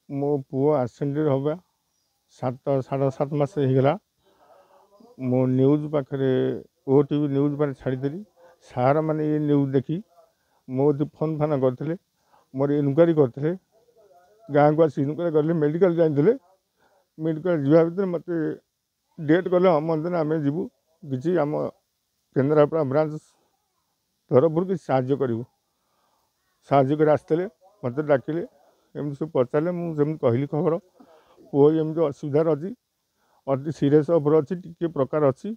मो पुओ आक्सीडेंट हवा 7.5 मास होगा। मो न्यूज पाखे ओटीवी न्यूज पर छाड़ी सार मैंने ये न्यूज देखी मो फोन फान करते मोर इनक्वारी करते गाँव को आस इनक्वारी कले मेडिकल जाते मेडिकल जा भर मत डेट कले दिन आम जीवु किसी आम केन्द्रापड़ा ब्रांच तरफ किसी साहय कर आसते मत डाकिले एमती सब पचारे मुझे कहली खबर पुओ एमती असुविधार अच्छी अति सीरीयस अफर अच्छी टी प्रकार अच्छी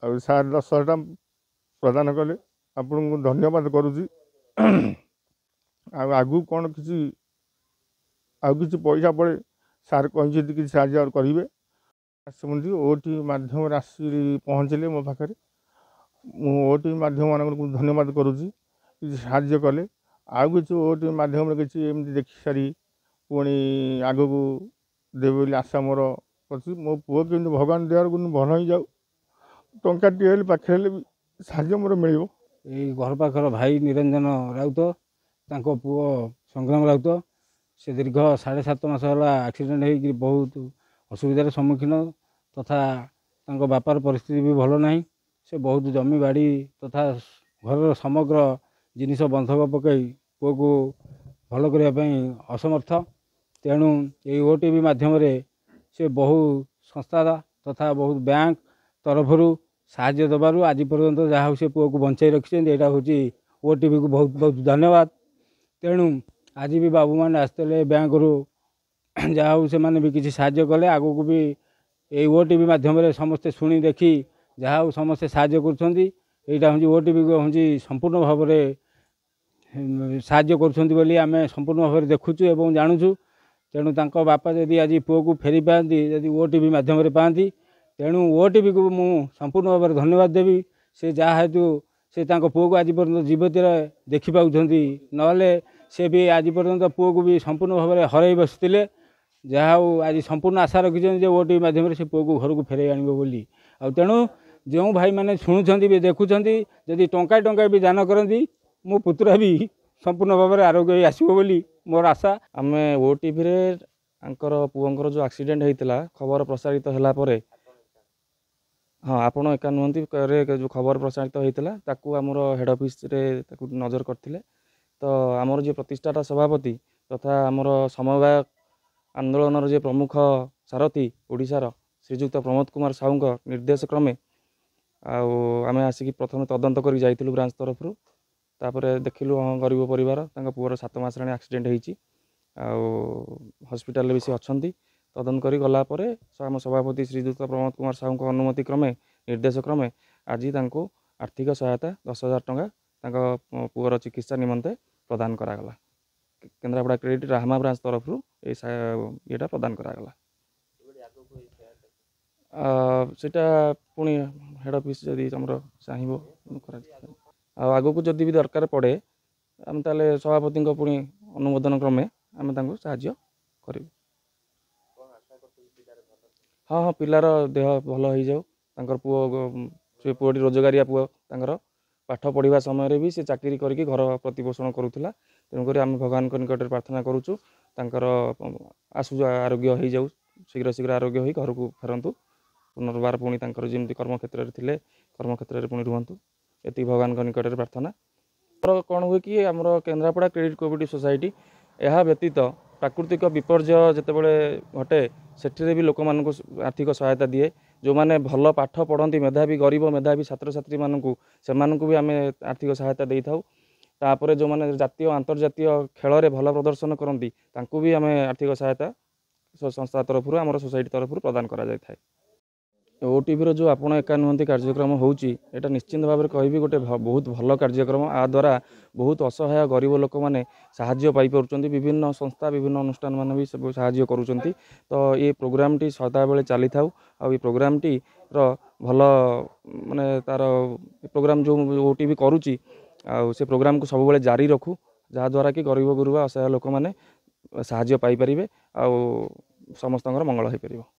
आ सार 10टा प्रदान कले आपण को धन्यवाद करुँची। आगू कौन किसी पैसा पड़े सार कही कि साहय करेंगे आसमती ओटी मध्यम आसी पहुँचले मो पाखे ओटी माध्यम मान धन्यवाद करुँची कि साहय कले आउ कि ओटी मध्यम किसी एमती देखी सारी पुणी आग को देवे आशा मोर अच्छी मो पुओ कि भगवान दयार को भल हो जाऊ टाटे पाखे साहय मोर मिल घर पाखर भाई निरंजन राउत तांको पुओ संग्राम राउत से दीर्घ 7.5 मास है एक्सीडेंट हो बहुत असुविधार सम्मुखीन तथा तांको बापार परिस्थिति भी भल ना से बहुत जमी बाड़ी तथा घर समग्र जिनिस बंधक पकई पुओ को भल करने असमर्थ तेणु ये ओटीवी माध्यम से बहु संस्था तथा बहुत बैंक तरफ साहाय्य दबार आज पर्यंत जहाँ से पुओ को बचाई रखी यहाँ हूँ ओटीवी को बहुत बहुत धन्यवाद। तेणु आज भी बाबू मैंने आसते बैंक रू जहाँ से मैंने भी किसी साहाय्य कले आगू को भी ये ओटीवी माध्यम समस्ते शुणी देखी जहाँ समस्ते साहाय्य करा हूँ ओटीवी को हूँ संपूर्ण भाव में साहाय्य करें संपूर्ण भाव में देखुचु एवं जानूँ। तेणु तांको बापा जदि आज पुओ को फेरी पाती जदि ओटीवी माध्यम पाती तेणु ओटीवी को मु संपूर्ण भाव में धन्यवाद देवी से जहाँ हेतु से पुओ को आज पर्यटन जीवित देखी पाँच ना से भी आज पर्यटन पुओ को भी संपूर्ण भाव में हर बसते जहाँ आज संपूर्ण आशा रखिंट ओटीवी माध्यम से पुओ को घर को फेर आनी तेणु जो भाई मैंने शुणुंट भी देखुं जदि टंका टंका भी दान करती मो पुतुरा भी संपूर्ण भाव में आरोग्य आसो बोली मोर आशा। आम ओटीवी रे पुओंकर जो एक्सीडेंट होता खबर प्रसारित है हाँ आपण एका नुहति जो खबर प्रसारित होता आमर हेड ऑफिस रे नजर करते तो आमर जो प्रतिष्ठाता सभापति तथा आमर समवाय आंदोलन जो प्रमुख सारथी ओडिशार श्रीजुक्त प्रमोद कुमार साहू निर्देश क्रमे आम आसिक प्रथम तदंत कर जाइलु ब्रांच तरफ तापर देखिलु हाँ गरीब परिवार पुअर 7 मास एक्सीडेंट होती हॉस्पिटल भी सी अच्छा तदन कर गलापर आम सभापति श्रीजुक्त प्रमोद कुमार साहू अनुमति क्रमे निर्देश क्रमे आज आर्थिक सहायता 10,000 टंका पुअर चिकित्सा निमंते प्रदान करागला केन्द्रापड़ा क्रेडिट राहमा ब्रांच तरफ ये प्रदान करागला सेटा पुणी हेड ऑफिस जदि चाहिए आग को जदि भी दरकार पड़े आम ताले सभापति पुणी अनुमोदन क्रमे आम साहाय्य करूँ। हाँ हाँ पिलार देह भल हो जाऊ पुओ से पुओटी रोजगारिया पुओ पाठ पढ़ा समय भी से चाकरी करके घर प्रतिपोषण करूला तेणुक आम भगवान निकट प्रार्थना करुचु आसु आरोग्य हो जाऊ शीघ्र शीघ्र आरोग्य हो घर को फेरतु पुनर्बार पुणी जमी कर्मक्षेत्र थे कर्मक्षेत्र पुणी रुहतु ये भगवान निकट प्रार्थना। कौन हुए कि आमर केन्द्रापड़ा क्रेडिट कोऑपरेटिव सोसाइटी यह व्यतीत प्राकृतिक विपर्यय जितेबाला घटे से भी लोक मान आर्थिक सहायता दिए जो मैंने भल पाठ पढ़ती मेधावी गरीब मेधावी छात्र छात्री मानू से भी आम आर्थिक सहायता दे था जो मैंने जातीय अंतर्जातीय खेल में भल प्रदर्शन करती भी आम आर्थिक सहायता संस्था तरफ आम सोसाइटी तरफ प्रदान करा जाय थाए। ओटीवी जो आपण एका नुहति कार्यक्रम होची एटा निश्चिंत भाव में कहि गोटे बहुत भल कार्यक्रम आ द्वारा बहुत असहाय गरीब लोक मैंने साहाय्य पाई पारुचंती विभिन्न संस्था विभिन्न अनुष्ठान मान भी सब साहाय्य करुचंती तो ये प्रोग्राम टी सदा बेले चली थाउ आ ये प्रोग्राम टी रो भल माने तार प्रोग्राम जो ओटीवी करुची आ से प्रोग्राम को सब बेले जारी रखू जहाँ द्वारा कि गरीब गुरुबा असहाय लोक मैंने साहाय्य पाई परिबे आ समस्तଙ୍କର मंगल हो पारिबो।